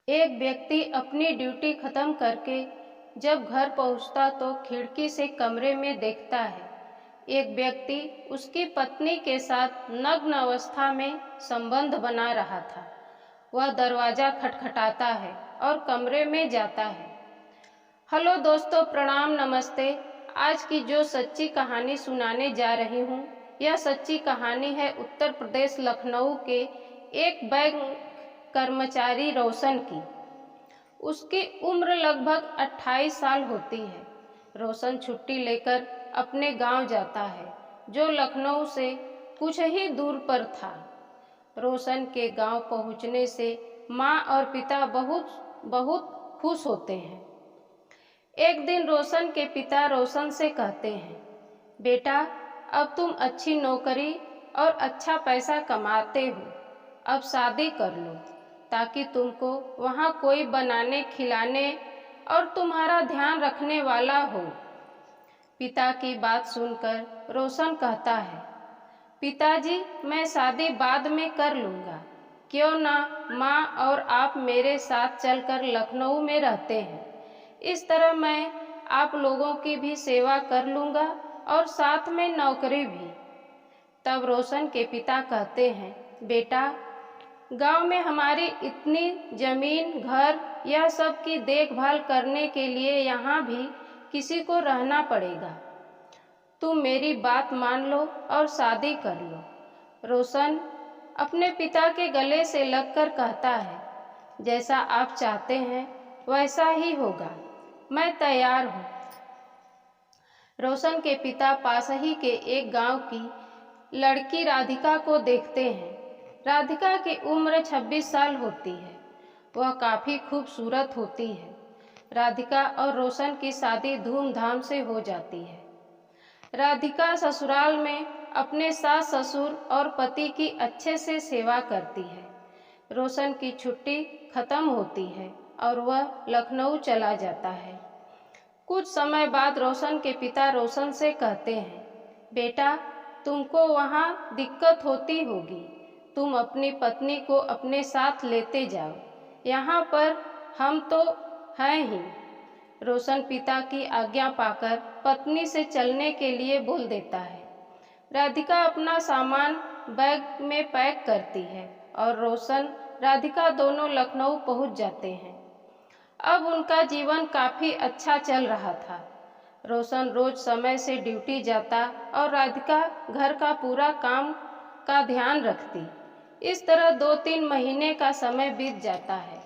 एक व्यक्ति अपनी ड्यूटी खत्म करके जब घर पहुंचता तो खिड़की से कमरे में देखता है एक व्यक्ति उसकी पत्नी के साथ नग्न अवस्था में संबंध बना रहा था। वह दरवाजा खटखटाता है और कमरे में जाता है। हेलो दोस्तों, प्रणाम, नमस्ते। आज की जो सच्ची कहानी सुनाने जा रही हूँ, यह सच्ची कहानी है उत्तर प्रदेश लखनऊ के एक बैंक कर्मचारी रोशन की। उसकी उम्र लगभग 28 साल होती है। रोशन छुट्टी लेकर अपने गांव जाता है, जो लखनऊ से कुछ ही दूर पर था। रोशन के गांव पहुंचने से माँ और पिता बहुत बहुत खुश होते हैं। एक दिन रोशन के पिता रोशन से कहते हैं, बेटा, अब तुम अच्छी नौकरी और अच्छा पैसा कमाते हो, अब शादी कर लो ताकि तुमको वहाँ कोई बनाने खिलाने और तुम्हारा ध्यान रखने वाला हो। पिता की बात सुनकर रोशन कहता है, पिताजी, मैं शादी बाद में कर लूँगा। क्यों ना माँ और आप मेरे साथ चलकर लखनऊ में रहते हैं। इस तरह मैं आप लोगों की भी सेवा कर लूँगा और साथ में नौकरी भी। तब रोशन के पिता कहते हैं, बेटा, गांव में हमारी इतनी जमीन, घर, यह सब की देखभाल करने के लिए यहाँ भी किसी को रहना पड़ेगा। तुम मेरी बात मान लो और शादी कर लो। रोशन अपने पिता के गले से लगकर कहता है, जैसा आप चाहते हैं वैसा ही होगा, मैं तैयार हूँ। रोशन के पिता पास ही के एक गांव की लड़की राधिका को देखते हैं। राधिका की उम्र 26 साल होती है। वह काफ़ी खूबसूरत होती है। राधिका और रोशन की शादी धूमधाम से हो जाती है। राधिका ससुराल में अपने सास ससुर और पति की अच्छे से सेवा करती है। रोशन की छुट्टी खत्म होती है और वह लखनऊ चला जाता है। कुछ समय बाद रोशन के पिता रोशन से कहते हैं, बेटा, तुमको वहाँ दिक्कत होती होगी, तुम अपनी पत्नी को अपने साथ लेते जाओ, यहाँ पर हम तो हैं ही। रोशन पिता की आज्ञा पाकर पत्नी से चलने के लिए बोल देता है। राधिका अपना सामान बैग में पैक करती है और रोशन, राधिका दोनों लखनऊ पहुँच जाते हैं। अब उनका जीवन काफ़ी अच्छा चल रहा था। रोशन रोज समय से ड्यूटी जाता और राधिका घर का पूरा काम का ध्यान रखती। इस तरह 2-3 महीने का समय बीत जाता है।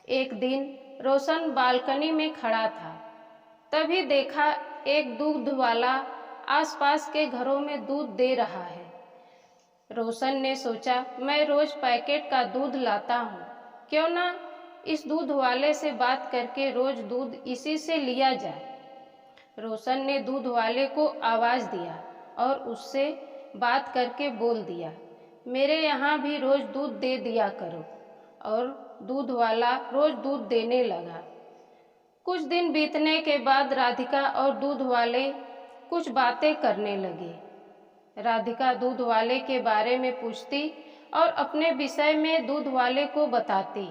एक दिन रोशन बालकनी में खड़ा था। तभी देखा एक दूध वाला आसपास के घरों में दूध दे रहा है। रोशन ने सोचा, मैं रोज पैकेट का दूध लाता हूँ, क्यों ना इस दूध वाले से बात करके रोज दूध इसी से लिया जाए। रोशन ने दूध वाले को आवाज़ दिया और उससे बात करके बोल दिया, मेरे यहाँ भी रोज दूध दे दिया करो। और दूध वाला रोज दूध देने लगा। कुछ दिन बीतने के बाद राधिका और दूध वाले कुछ बातें करने लगे। राधिका दूध वाले के बारे में पूछती और अपने विषय में दूध वाले को बताती।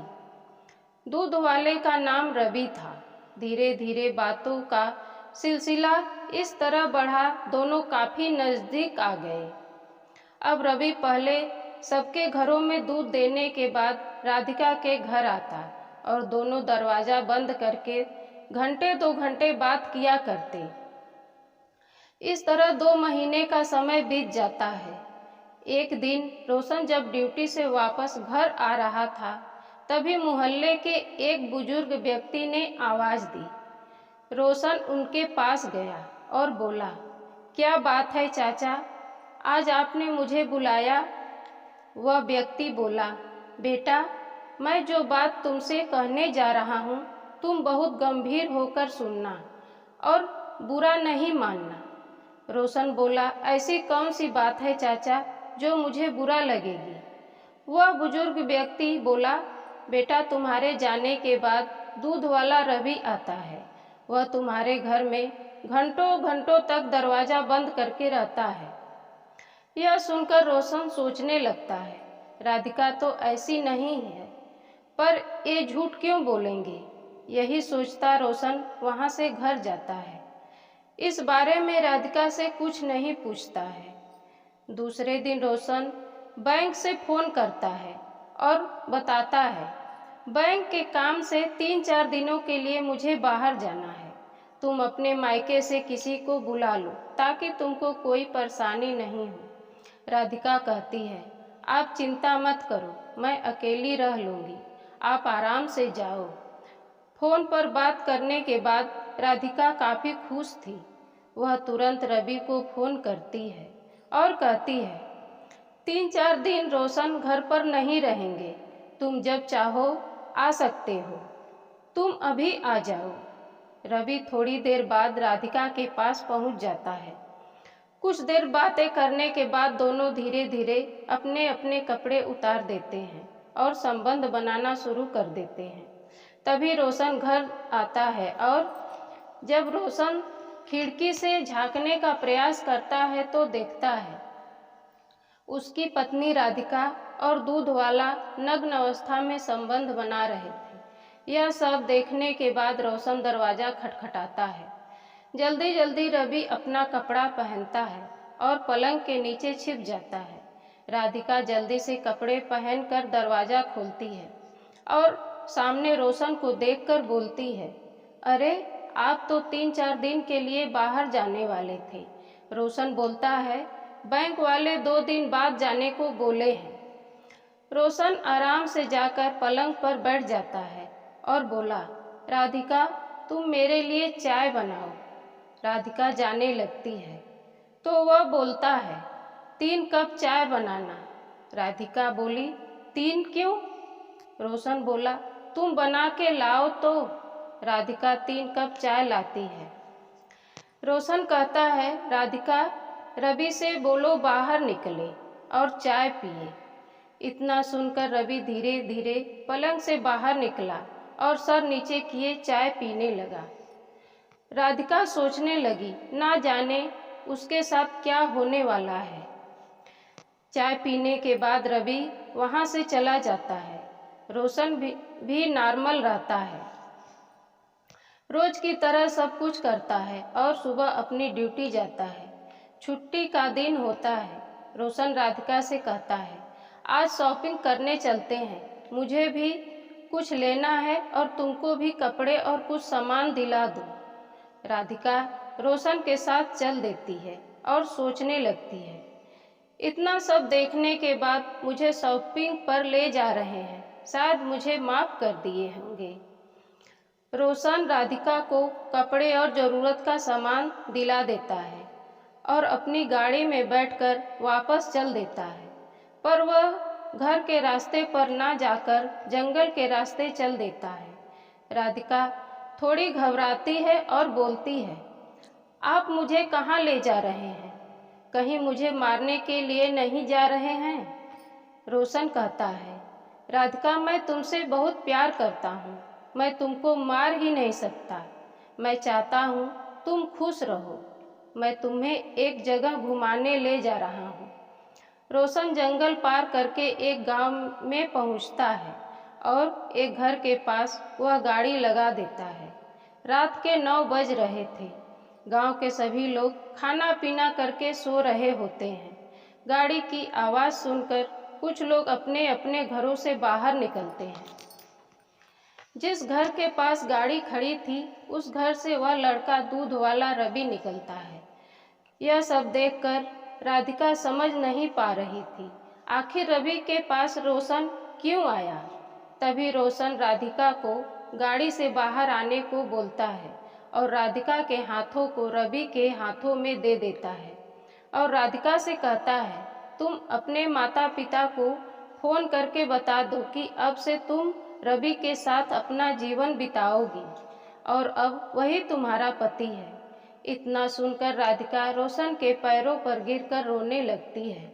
दूध वाले का नाम रवि था। धीरे धीरे बातों का सिलसिला इस तरह बढ़ा, दोनों काफ़ी नज़दीक आ गए। अब रवि पहले सबके घरों में दूध देने के बाद राधिका के घर आता और दोनों दरवाज़ा बंद करके घंटे 2 घंटे बात किया करते। इस तरह 2 महीने का समय बीत जाता है। एक दिन रोशन जब ड्यूटी से वापस घर आ रहा था, तभी मोहल्ले के एक बुजुर्ग व्यक्ति ने आवाज़ दी। रोशन उनके पास गया और बोला, क्या बात है चाचा, आज आपने मुझे बुलाया? वह व्यक्ति बोला, बेटा, मैं जो बात तुमसे कहने जा रहा हूँ, तुम बहुत गंभीर होकर सुनना और बुरा नहीं मानना। रोशन बोला, ऐसी कौन सी बात है चाचा जो मुझे बुरा लगेगी? वह बुजुर्ग व्यक्ति बोला, बेटा, तुम्हारे जाने के बाद दूध वाला रवि आता है। वह तुम्हारे घर में घंटों घंटों तक दरवाज़ा बंद करके रहता है। यह सुनकर रोशन सोचने लगता है, राधिका तो ऐसी नहीं है, पर ये झूठ क्यों बोलेंगे, यही सोचता रोशन वहाँ से घर जाता है। इस बारे में राधिका से कुछ नहीं पूछता है। दूसरे दिन रोशन बैंक से फ़ोन करता है और बताता है, बैंक के काम से 3-4 दिनों के लिए मुझे बाहर जाना है। तुम अपने मायके से किसी को बुला लो ताकि तुमको कोई परेशानी नहीं हो। राधिका कहती है, आप चिंता मत करो, मैं अकेली रह लूँगी, आप आराम से जाओ। फ़ोन पर बात करने के बाद राधिका काफ़ी खुश थी। वह तुरंत रवि को फ़ोन करती है और कहती है, 3-4 दिन रोशन घर पर नहीं रहेंगे, तुम जब चाहो आ सकते हो, तुम अभी आ जाओ। रवि थोड़ी देर बाद राधिका के पास पहुंच जाता है। कुछ देर बातें करने के बाद दोनों धीरे धीरे अपने अपने कपड़े उतार देते हैं और संबंध बनाना शुरू कर देते हैं। तभी रोशन घर आता है और जब रोशन खिड़की से झांकने का प्रयास करता है तो देखता है उसकी पत्नी राधिका और दूध वाला नग्न अवस्था में संबंध बना रहे थे। यह सब देखने के बाद रोशन दरवाज़ा खटखटाता है। जल्दी जल्दी रवि अपना कपड़ा पहनता है और पलंग के नीचे छिप जाता है। राधिका जल्दी से कपड़े पहनकर दरवाज़ा खोलती है और सामने रोशन को देखकर बोलती है, अरे आप तो 3-4 दिन के लिए बाहर जाने वाले थे। रोशन बोलता है, बैंक वाले 2 दिन बाद जाने को बोले हैं। रोशन आराम से जाकर पलंग पर बैठ जाता है और बोला, राधिका तुम मेरे लिए चाय बनाओ। राधिका जाने लगती है तो वह बोलता है, 3 कप चाय बनाना। राधिका बोली, 3 क्यों? रोशन बोला, तुम बना के लाओ तो। राधिका 3 कप चाय लाती है। रोशन कहता है, राधिका रवि से बोलो बाहर निकले और चाय पिए। इतना सुनकर रवि धीरे धीरे पलंग से बाहर निकला और सर नीचे किए चाय पीने लगा। राधिका सोचने लगी, ना जाने उसके साथ क्या होने वाला है। चाय पीने के बाद रवि वहाँ से चला जाता है। रोशन भी नॉर्मल रहता है, रोज की तरह सब कुछ करता है और सुबह अपनी ड्यूटी जाता है। छुट्टी का दिन होता है। रोशन राधिका से कहता है, आज शॉपिंग करने चलते हैं, मुझे भी कुछ लेना है और तुमको भी कपड़े और कुछ सामान दिला दूँ। राधिका रोशन के साथ चल देती है और सोचने लगती है, इतना सब देखने के बाद मुझे शॉपिंग पर ले जा रहे हैं, शायद मुझे माफ़ कर दिए होंगे। रोशन राधिका को कपड़े और ज़रूरत का सामान दिला देता है और अपनी गाड़ी में बैठकर वापस चल देता है, पर वह घर के रास्ते पर ना जाकर जंगल के रास्ते चल देता है। राधिका थोड़ी घबराती है और बोलती है, आप मुझे कहाँ ले जा रहे हैं? कहीं मुझे मारने के लिए नहीं जा रहे हैं? रोशन कहता है, राधिका मैं तुमसे बहुत प्यार करता हूँ, मैं तुमको मार ही नहीं सकता। मैं चाहता हूँ तुम खुश रहो। मैं तुम्हें एक जगह घुमाने ले जा रहा हूँ। रोशन जंगल पार करके एक गांव में पहुँचता है और एक घर के पास वह गाड़ी लगा देता है। रात के 9 बज रहे थे। गांव के सभी लोग खाना पीना करके सो रहे होते हैं। गाड़ी की आवाज़ सुनकर कुछ लोग अपने अपने घरों से बाहर निकलते हैं। जिस घर के पास गाड़ी खड़ी थी उस घर से वह लड़का दूध वाला रवि निकलता है। यह सब देखकर राधिका समझ नहीं पा रही थी, आखिर रवि के पास रोशन क्यों आया। तभी रोशन राधिका को गाड़ी से बाहर आने को बोलता है और राधिका के हाथों को रवि के हाथों में दे देता है और राधिका से कहता है, तुम अपने माता पिता को फ़ोन करके बता दो कि अब से तुम रवि के साथ अपना जीवन बिताओगी और अब वही तुम्हारा पति है। इतना सुनकर राधिका रोशन के पैरों पर गिरकर रोने लगती है।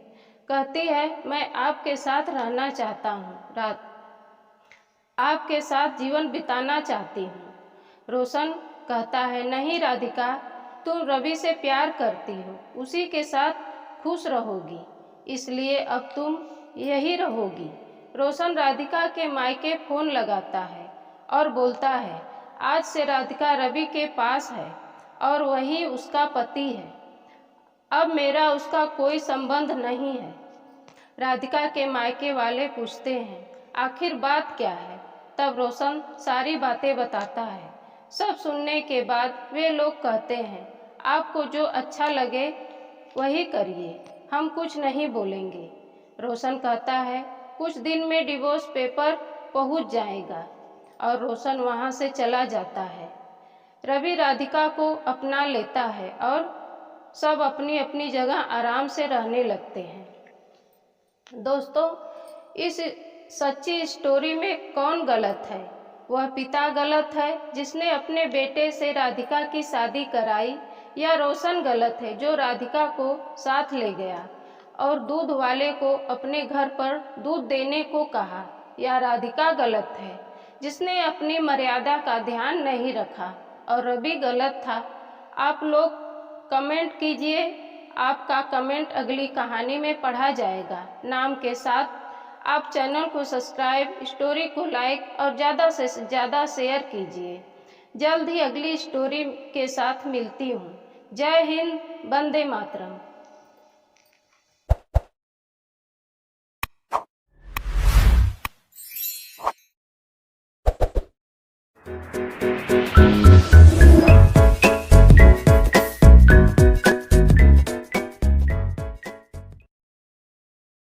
कहती है, मैं आपके साथ रहना चाहता हूँ, आपके साथ जीवन बिताना चाहती हूँ। रोशन कहता है, नहीं राधिका, तुम रवि से प्यार करती हो, उसी के साथ खुश रहोगी, इसलिए अब तुम यही रहोगी। रोशन राधिका के मायके फोन लगाता है और बोलता है, आज से राधिका रवि के पास है और वही उसका पति है। अब मेरा उसका कोई संबंध नहीं है। राधिका के मायके वाले पूछते हैं, आखिर बात क्या है? तब रोशन सारी बातें बताता है। सब सुनने के बाद वे लोग कहते हैं, आपको जो अच्छा लगे वही करिए, हम कुछ नहीं बोलेंगे। रोशन कहता है, कुछ दिन में डिवोर्स पेपर पहुंच जाएगा और रोशन वहां से चला जाता है। रवि राधिका को अपना लेता है और सब अपनी अपनी जगह आराम से रहने लगते हैं। दोस्तों, इस सच्ची स्टोरी में कौन गलत है? वह पिता गलत है जिसने अपने बेटे से राधिका की शादी कराई, या रोशन गलत है जो राधिका को साथ ले गया और दूध वाले को अपने घर पर दूध देने को कहा, या राधिका गलत है जिसने अपनी मर्यादा का ध्यान नहीं रखा और रवि गलत था? आप लोग कमेंट कीजिए। आपका कमेंट अगली कहानी में पढ़ा जाएगा नाम के साथ। आप चैनल को सब्सक्राइब, स्टोरी को लाइक और ज़्यादा से ज़्यादा शेयर कीजिए। जल्द ही अगली स्टोरी के साथ मिलती हूँ। जय हिंद, वंदे मातरम।